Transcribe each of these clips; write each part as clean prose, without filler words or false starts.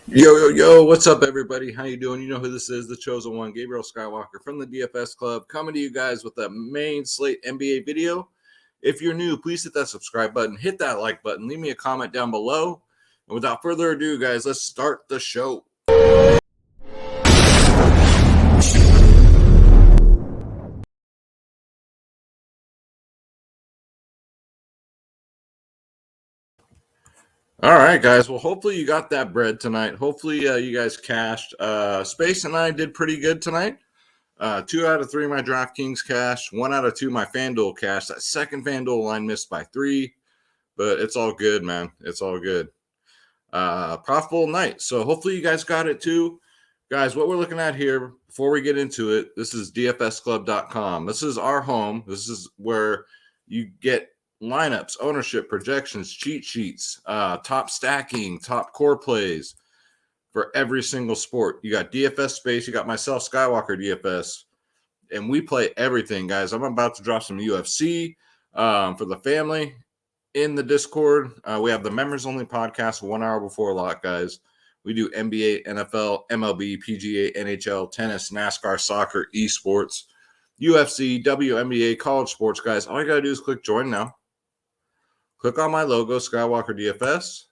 Yo, what's up, everybody? How you doing? You know who this is, the chosen one, Gabriel Skywalker from the DFS Club, coming to you guys with a main slate NBA video. If you're new, please hit that subscribe button, hit that like button, leave me a comment down below. And without further ado, guys, let's start the show. All right, guys. Well, hopefully you got that bread tonight. Hopefully you guys cashed. Space and I did pretty good tonight. 2 out of 3 my DraftKings cashed. 1 out of 2 my FanDuel cashed. That second FanDuel line missed by 3, but it's all good, man. It's all good. Profitable night. So hopefully you guys got it too. Guys, what we're looking at here before we get into it, this is dfsclub.com. This is our home. This is where you get lineups, ownership, projections, cheat sheets, top stacking, top core plays for every single sport. You got DFS space. You got myself, Skywalker DFS, and we play everything, guys. I'm about to drop some UFC for the family in the Discord. We have the members only podcast 1 hour before lock, guys. We do NBA, NFL, MLB, PGA, NHL, tennis, NASCAR, soccer, esports, UFC, WNBA, college sports, guys. All you got to do is click join now. Click on my logo, Skywalker DFS.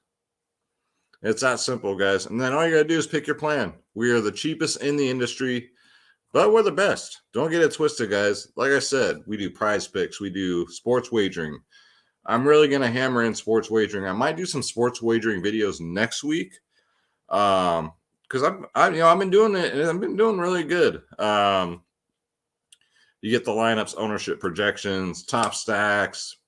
It's that simple, guys. And then all you got to do is pick your plan. We are the cheapest in the industry, but we're the best. Don't get it twisted, guys. Like I said, we do prize picks. We do sports wagering. I'm really going to hammer in sports wagering. I might do some sports wagering videos next week. Because I've been doing it and I've been doing really good. You get the lineups, ownership projections, top stacks,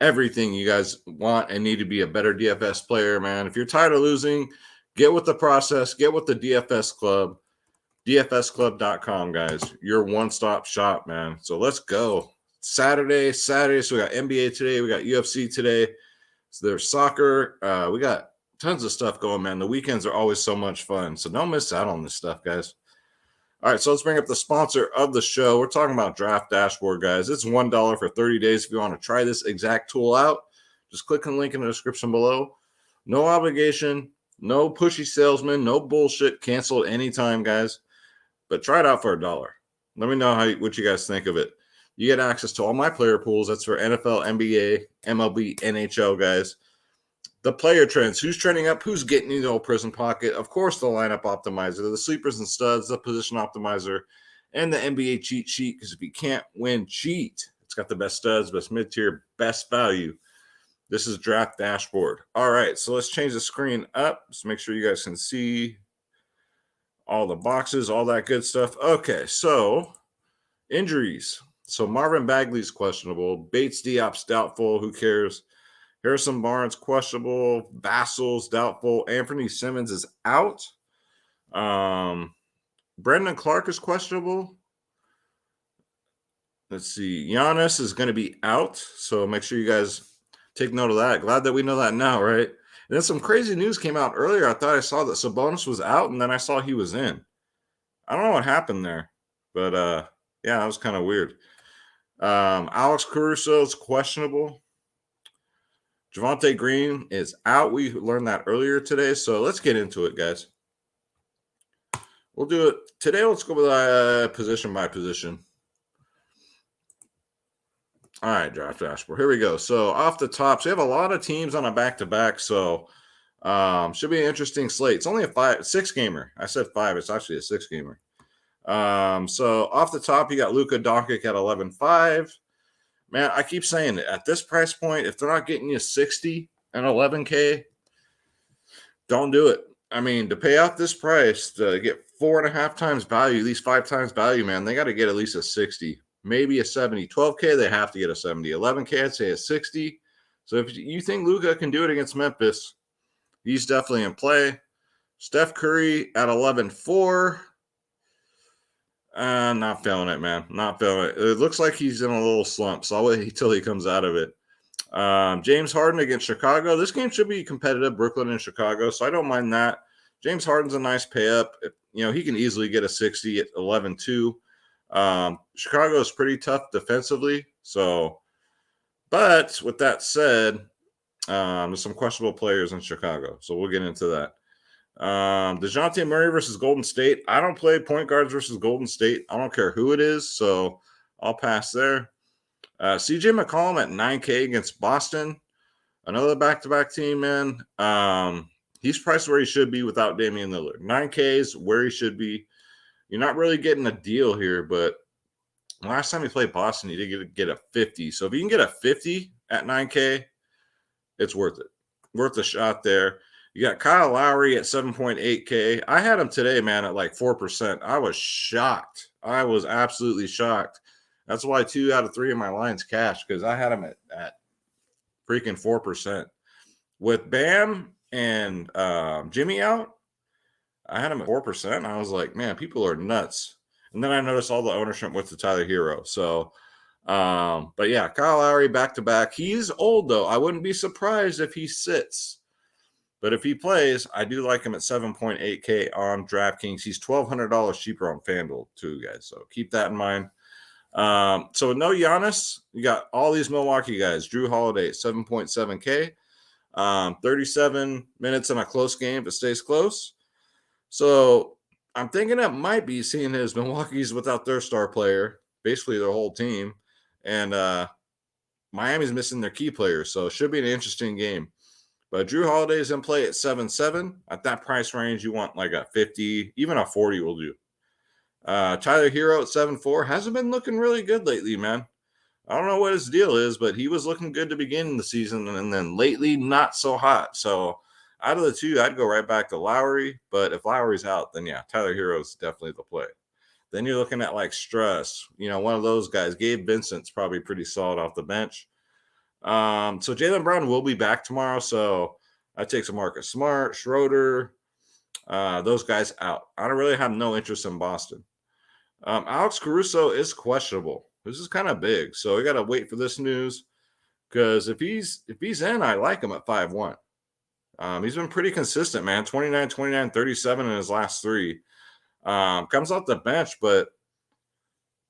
everything you guys want and need to be a better DFS player, man. If you're tired of losing, get with the process, get with the DFS Club, dfsclub.com, guys. Your one-stop shop, man. So let's go. Saturday. So we got NBA today. We got UFC today. So there's soccer. We got tons of stuff going, man. The weekends are always so much fun. So don't miss out on this stuff, guys. All right, so let's bring up the sponsor of the show. We're talking about Draft Dashboard, guys. It's $1 for 30 days. If you want to try this exact tool out, just click on the link in the description below. No obligation, no pushy salesman, no bullshit. Cancel at any time, guys. But try it out for $1. Let me know what you guys think of it. You get access to all my player pools. That's for NFL, NBA, MLB, NHL, guys. The player trends, who's trending up, who's getting in the old prison pocket. Of course, the lineup optimizer, the sleepers and studs, the position optimizer, and the NBA cheat sheet. Because if you can't win, cheat. It's got the best studs, best mid-tier, best value. This is Draft Dashboard. All right, so let's change the screen up. Just make sure you guys can see all the boxes, all that good stuff. Okay, so injuries. So Marvin Bagley's questionable. Bates Diop's doubtful. Who cares? Harrison Barnes, questionable. Vassal's doubtful. Anthony Simmons is out. Brendan Clark is questionable. Let's see. Giannis is going to be out. So make sure you guys take note of that. Glad that we know that now, right? And then some crazy news came out earlier. I thought I saw that Sabonis was out, and then I saw he was in. I don't know what happened there. But, yeah, that was kind of weird. Alex Caruso is questionable. Javonte Green is out. We learned that earlier today, so let's get into it, guys. We'll do it today. Let's go with position by position. All right, Draft Dashboard. Here we go. So off the top, so you have a lot of teams on a back-to-back, so should be an interesting slate. It's only a 6-gamer. I said 5. It's actually a 6-gamer. So off the top, you got Luka Doncic at 11.5. Man, I keep saying it. At this price point, if they're not getting you 60 and 11K, don't do it. I mean, to pay out this price to get 4.5 times value, at least 5 times value, man, they got to get at least a 60, maybe a 70. 12K, they have to get a 70. 11K, I'd say a 60. So if you think Luka can do it against Memphis, he's definitely in play. Steph Curry at 11.4. Not feeling it, man. Not feeling it. It looks like he's in a little slump, so I'll wait until he comes out of it. James Harden against Chicago. This game should be competitive, Brooklyn and Chicago, so I don't mind that. James Harden's a nice pay up. He can easily get a 60 at 11-2. Chicago is pretty tough defensively, but with that said, there's some questionable players in Chicago, so we'll get into that. DeJounte Murray versus Golden State. I don't play point guards versus Golden State. I don't care who it is, so I'll pass there. CJ McCollum at 9K against Boston. Another back-to-back team, man. He's priced where he should be without Damian Lillard. 9K is where he should be. You're not really getting a deal here, but last time he played Boston, he did get a 50. So if you can get a 50 at 9K, it's worth it. Worth a shot there. You got Kyle Lowry at 7.8K. I had him today, man, at like 4%. I was shocked. I was absolutely shocked. That's why 2 out of 3 of my lines cashed, because I had him at freaking 4%. With Bam and Jimmy out, I had him at 4%. I was like, man, people are nuts. And then I noticed all the ownership with the Tyler Hero. So, but yeah, Kyle Lowry back-to-back. He's old, though. I wouldn't be surprised if he sits. But if he plays, I do like him at 7.8K on DraftKings. He's $1,200 cheaper on FanDuel, too, guys. So keep that in mind. So with no Giannis, you got all these Milwaukee guys. Drew Holiday, 7.7K. 37 minutes in a close game if it stays close. So I'm thinking it might be seeing as Milwaukee's without their star player, basically their whole team. And Miami's missing their key players. So it should be an interesting game. But Drew Holiday's in play at 7.7. At that price range, you want like a 50, even a 40 will do. Tyler Hero at 7.4 hasn't been looking really good lately, man. I don't know what his deal is, but he was looking good to begin the season, and then lately not so hot. So out of the two, I'd go right back to Lowry. But if Lowry's out, then yeah, Tyler Hero's definitely the play. Then you're looking at like Struss, one of those guys. Gabe Vincent's probably pretty solid off the bench. So Jaylen Brown will be back tomorrow. So I take some Marcus Smart, Schroeder, those guys out. I don't really have no interest in Boston. Alex Caruso is questionable. This is kind of big, so we got to wait for this news, because if he's in, I like him at 5.1. He's been pretty consistent, man. 29, 29, 37 in his last 3. Comes off the bench, but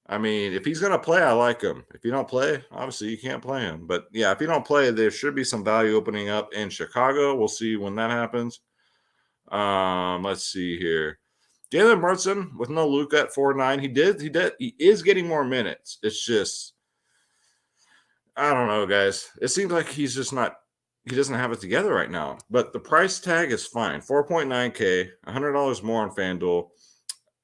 I mean, if he's going to play, I like him. If you don't play, obviously you can't play him. But yeah, if you don't play, there should be some value opening up in Chicago. We'll see when that happens. Let's see here. Jalen Brunson with no Luka at 4.9. He is getting more minutes. It's just, I don't know, guys. It seems like he doesn't have it together right now. But the price tag is fine. 4.9K, $100 more on FanDuel.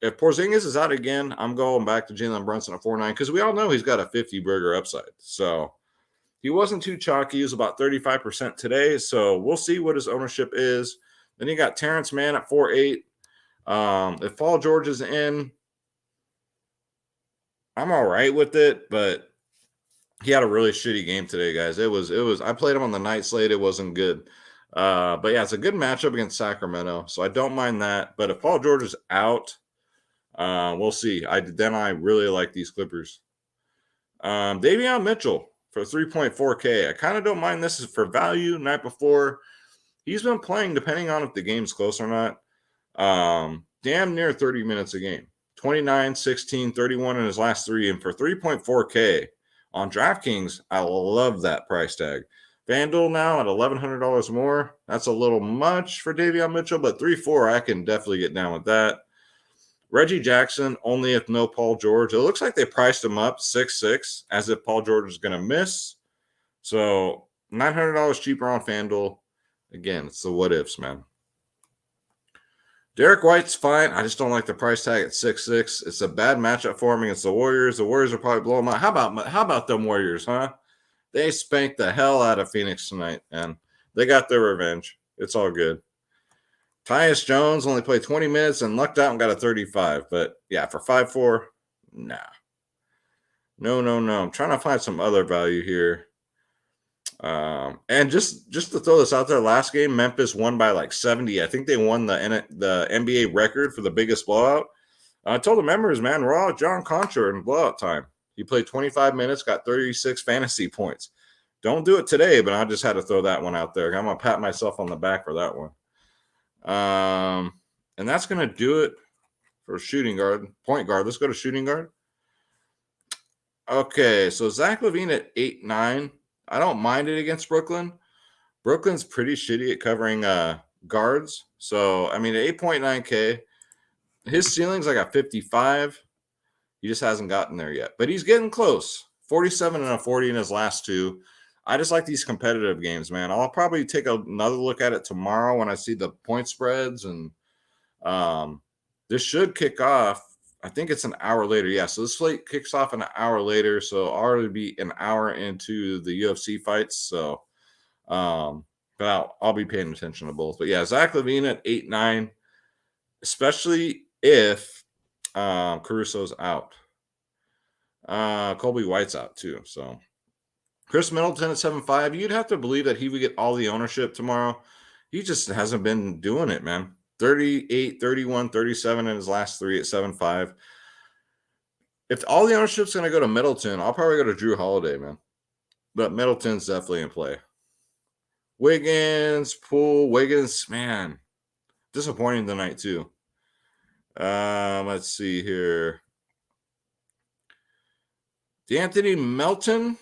If Porzingis is out again, I'm going back to Jalen Brunson at 4.9, because we all know he's got a 50-burger upside. So he wasn't too chalky. He was about 35% today. So we'll see what his ownership is. Then you got Terrence Mann at 4.8. If Paul George is in, I'm all right with it, but he had a really shitty game today, guys. It was. I played him on the night slate. It wasn't good. But yeah, it's a good matchup against Sacramento, so I don't mind that. But if Paul George is out, we'll see. I really like these Clippers. Davion Mitchell for 3.4K. I kind of don't mind this for value. Night before, he's been playing, depending on if the game's close or not, damn near 30 minutes a game. 29, 16, 31 in his last 3. And for 3.4K on DraftKings, I love that price tag. FanDuel now at $1,100 more. That's a little much for Davion Mitchell, but 3.4, I can definitely get down with that. Reggie Jackson, only if no Paul George. It looks like they priced him up 6.6, as if Paul George is going to miss. So $900 cheaper on FanDuel. Again, it's the what ifs, man. Derek White's fine. I just don't like the price tag at 6.6. It's a bad matchup for him against the Warriors. The Warriors will probably blow him out. How about them Warriors, huh? They spanked the hell out of Phoenix tonight, and they got their revenge. It's all good. Tyus Jones only played 20 minutes and lucked out and got a 35. But yeah, for 5.4, nah. No. I'm trying to find some other value here. And just to throw this out there, last game Memphis won by like 70. I think they won the NBA record for the biggest blowout. I told the members, man, raw John Contra in blowout time. He played 25 minutes, got 36 fantasy points. Don't do it today, but I just had to throw that one out there. I'm gonna pat myself on the back for that one. And that's gonna do it for shooting guard, point guard. Let's go to shooting guard. Okay, so Zach Levine at 8.9. I don't mind it against Brooklyn. Brooklyn's pretty shitty at covering guards. So, I mean, at 8.9K, his ceiling's like a 55. He just hasn't gotten there yet, but he's getting close. 47 and a 40 in his last two. I just like these competitive games, man. I'll probably take another look at it tomorrow when I see the point spreads, and this should kick off. I think it's an hour later. Yeah, so this slate kicks off an hour later, so I'll already be an hour into the UFC fights. So, but I'll be paying attention to both. But yeah, Zach Levine at 8-9, especially if Caruso's out. Colby White's out too. So Chris Middleton at 7.5. You'd have to believe that he would get all the ownership tomorrow. He just hasn't been doing it, man. 38, 31, 37 in his last three at 7.5. If all the ownership's going to go to Middleton, I'll probably go to Drew Holiday, man. But Middleton's definitely in play. Wiggins, Wiggins, man. Disappointing tonight, too. Let's see here. D'Anthony Melton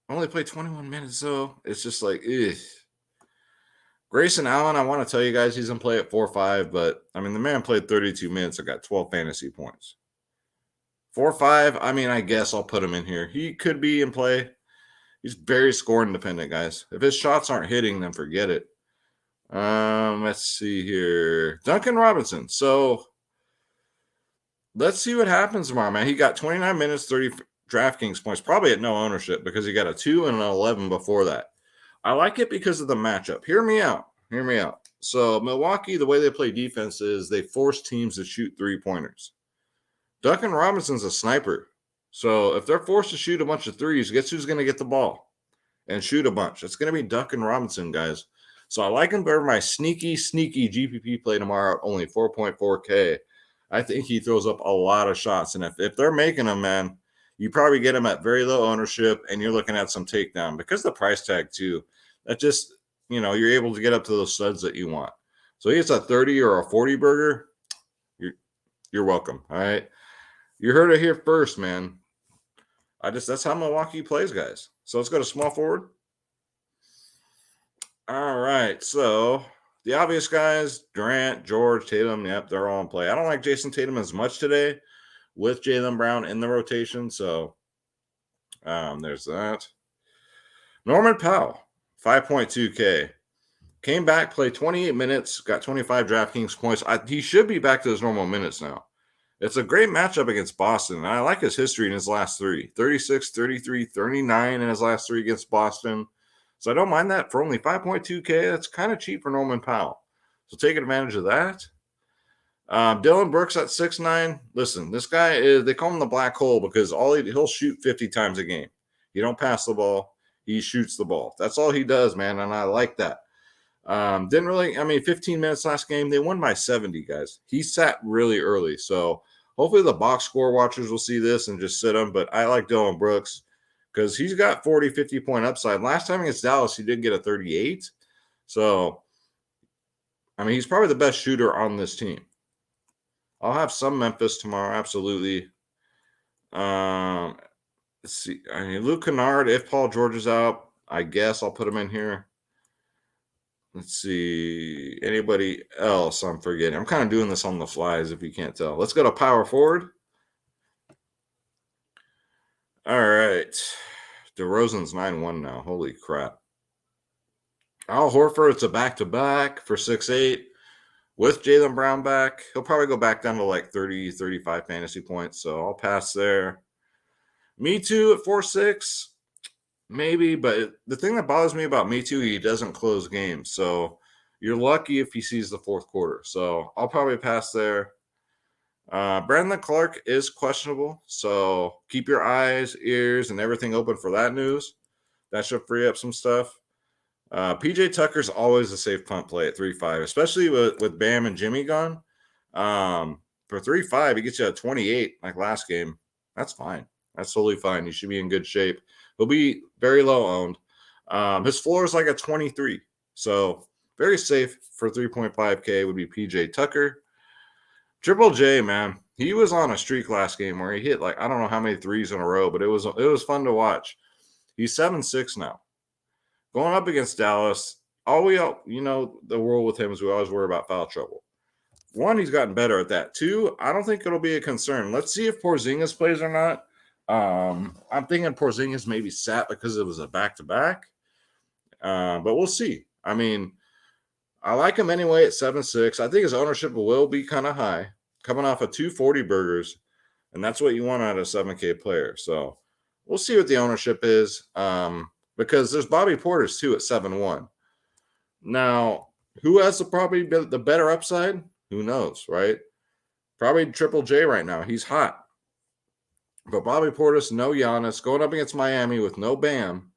only played 21 minutes, though. It's just like, ugh. Grayson Allen, I want to tell you guys he's in play at 4.5, but, I mean, the man played 32 minutes and got 12 fantasy points. 4.5, I mean, I guess I'll put him in here. He could be in play. He's very scoring dependent, guys. If his shots aren't hitting, then forget it. Let's see here. Duncan Robinson. So, let's see what happens tomorrow, man. He got 29 minutes, 30 DraftKings points, probably at no ownership because he got a 2 and an 11 before that. I like it because of the matchup. Hear me out. So Milwaukee, the way they play defense is they force teams to shoot three-pointers. Duncan Robinson's a sniper. So if they're forced to shoot a bunch of threes, guess who's going to get the ball and shoot a bunch? It's going to be Duncan Robinson, guys. So I like him for my sneaky GPP play tomorrow at only 4.4K. I think he throws up a lot of shots. And if they're making them, man, you probably get him at very low ownership, and you're looking at some takedown because the price tag too. That just, you're able to get up to those studs that you want. So he gets a 30 or a 40 burger. You're welcome. All right. You heard it here first, man. That's how Milwaukee plays, guys. So let's go to small forward. All right. So the obvious guys, Durant, George, Tatum, yep, they're all in play. I don't like Jason Tatum as much today with Jaylen Brown in the rotation. So there's that. Norman Powell, 5.2K. Came back, played 28 minutes, got 25 DraftKings points. He should be back to his normal minutes now. It's a great matchup against Boston. And I like his history in his last three. 36, 33, 39 in his last three against Boston. So I don't mind that for only 5.2K. That's kind of cheap for Norman Powell. So taking advantage of that. Dylan Brooks at 6'9". Listen, this guy they call him the black hole because he'll shoot 50 times a game. He don't pass the ball. He shoots the ball. That's all he does, man, and I like that. 15 minutes last game. They won by 70, guys. He sat really early, so hopefully the box score watchers will see this and just sit him, but I like Dylan Brooks because he's got 40, 50-point upside. Last time against Dallas, he did get a 38. So, he's probably the best shooter on this team. I'll have some Memphis tomorrow, absolutely. Let's see. Luke Kennard, if Paul George is out, I guess I'll put him in here. Let's see. Anybody else I'm forgetting? I'm kind of doing this on the flies if you can't tell. Let's go to power forward. All right. DeRozan's 9-1 now. Holy crap. Al Horford, it's a back-to-back for 6-8. With Jaylen Brown back, he'll probably go back down to like 30, 35 fantasy points. So I'll pass there. Me Too at 4-6. Maybe, but the thing that bothers me about Me Too, he doesn't close games. So you're lucky if he sees the fourth quarter. So I'll probably pass there. Brandon Clark is questionable. So keep your eyes, ears, and everything open for that news. That should free up some stuff. PJ Tucker's always a safe punt play at 3.5, especially with Bam and Jimmy gone. For 3.5, he gets you a 28 like last game. That's fine. That's totally fine. You should be in good shape. He'll be very low owned. His floor is like a 23. So very safe for 3.5K would be PJ Tucker. Triple J, man. He was on a streak last game where he hit like I don't know how many threes in a row, but it was fun to watch. He's 7-6 now. Going up against Dallas, the rule with him is we always worry about foul trouble. One, he's gotten better at that. Two, I don't think it'll be a concern. Let's see if Porzingis plays or not. I'm thinking Porzingis maybe sat because it was a back-to-back. But we'll see. I mean, I like him anyway at 7.6. I think his ownership will be kind of high, coming off of 240 burgers, and that's what you want out of a 7K player. So we'll see what the ownership is, because there's Bobby Portis too at 7.1. Now, who has probably the better upside? Who knows, right? Probably Triple J right now. He's hot. But Bobby Portis, no Giannis, going up against Miami with no Bam.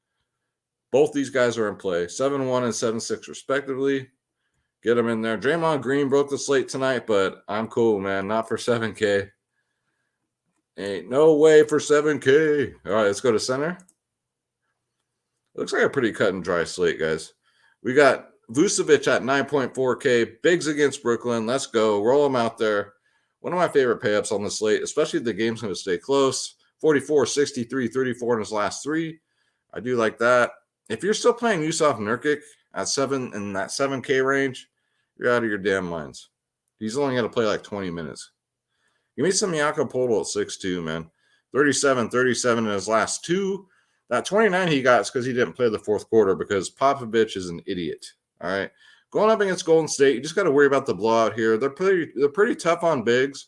Both these guys are in play, 7.1 and 7.6 respectively. Get them in there. Draymond Green broke the slate tonight, but I'm cool, man. Not for 7K. Ain't no way for 7K. All right, let's go to center. Looks like a pretty cut and dry slate, guys. We got Vucevic at 9.4K. Bigs against Brooklyn. Let's go. Roll them out there. One of my favorite payups on the slate, especially if the game's going to stay close. 44, 63, 34 in his last three. I do like that. If you're still playing Yusuf Nurkic at 7 in that 7K range, you're out of your damn minds. He's only going to play like 20 minutes. Give me some Jakob Poeltl at 6'2", man. 37 in his last two. That 29 he got is because he didn't play the fourth quarter because Popovich is an idiot. All right. Going up against Golden State, you just got to worry about the blowout here. They're pretty tough on bigs,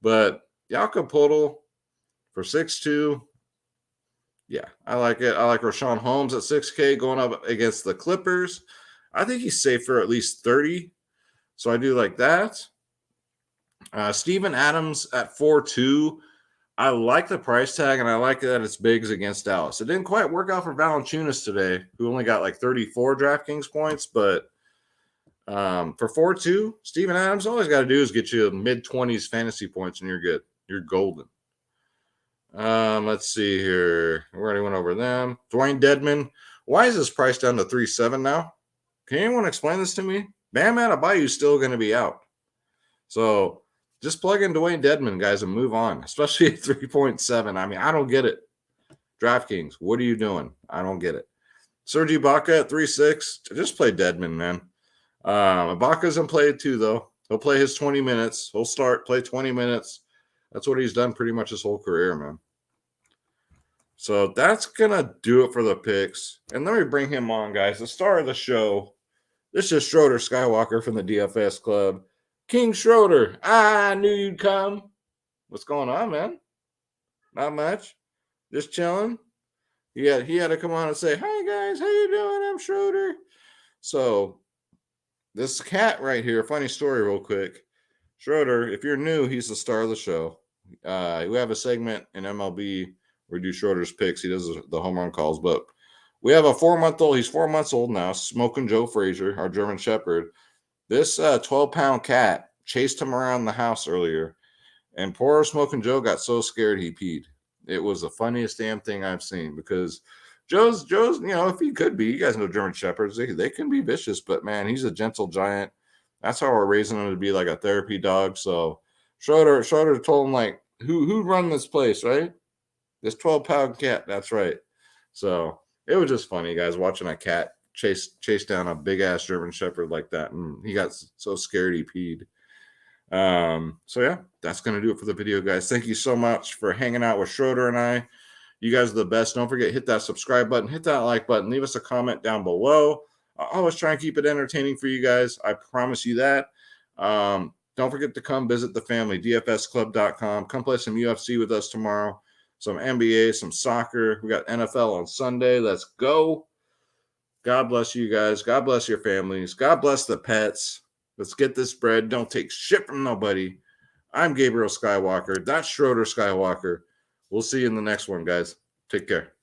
but Jakob Poeltl for 6'2", yeah, I like it. I like Rashawn Holmes at 6K going up against the Clippers. I think he's safe for at least 30, so I do like that. Steven Adams at 4.2. I like the price tag, and I like that it's bigs against Dallas. It didn't quite work out for Valanciunas today, who only got like 34 DraftKings points, but for 4.2, Steven Adams, all he's got to do is get you mid-20s fantasy points, and you're good. You're golden. Let's see here. We already went over them. Dwayne Dedmon. Why is this price down to 3.7 now? Can anyone explain this to me? Bam Adebayo is still going to be out. So just plug in Dwayne Dedmon, guys, and move on, especially at 3.7. I mean, I don't get it. DraftKings, what are you doing? I don't get it. Serge Ibaka at 3.6. Just play Dedmon, man. Ibaka's in play too, though. He'll play his 20 minutes. He'll start, play 20 minutes. That's what he's done pretty much his whole career, man. So that's going to do it for the picks. And let me bring him on, guys. The star of the show. This is Schroeder Skywalker from the DFS Club. King Schroeder, I knew you'd come. What's going on, man? Not much. Just chilling. He had to come on and say, "Hi, guys. How you doing? I'm Schroeder." So this cat right here, funny story real quick. Schroeder, if you're new, he's the star of the show. We have a segment in MLB where we do Schroeder's picks. He does the home run calls, but we have a 4-month-old. He's 4 months old now, Smoking Joe Frazier, our German Shepherd. This 12-pound cat chased him around the house earlier, and poor Smoking Joe got so scared he peed. It was the funniest damn thing I've seen because Joe's, if he could be, you guys know German Shepherds, they can be vicious, but man, he's a gentle giant. That's how we're raising him to be like a therapy dog. So Schroeder told him, like, who run this place, right? This 12-pound cat. That's right. So it was just funny, guys, watching a cat chase down a big-ass German Shepherd like that. And he got so scared he peed. So, yeah, that's going to do it for the video, guys. Thank you so much for hanging out with Schroeder and I. You guys are the best. Don't forget, hit that subscribe button, hit that like button, leave us a comment down below. I always try and keep it entertaining for you guys. I promise you that. Don't forget to come visit the family, dfsclub.com. Come play some UFC with us tomorrow, some NBA, some soccer. We got NFL on Sunday. Let's go. God bless you guys. God bless your families. God bless the pets. Let's get this bread. Don't take shit from nobody. I'm Gabriel Skywalker. That's Schroeder Skywalker. We'll see you in the next one, guys. Take care.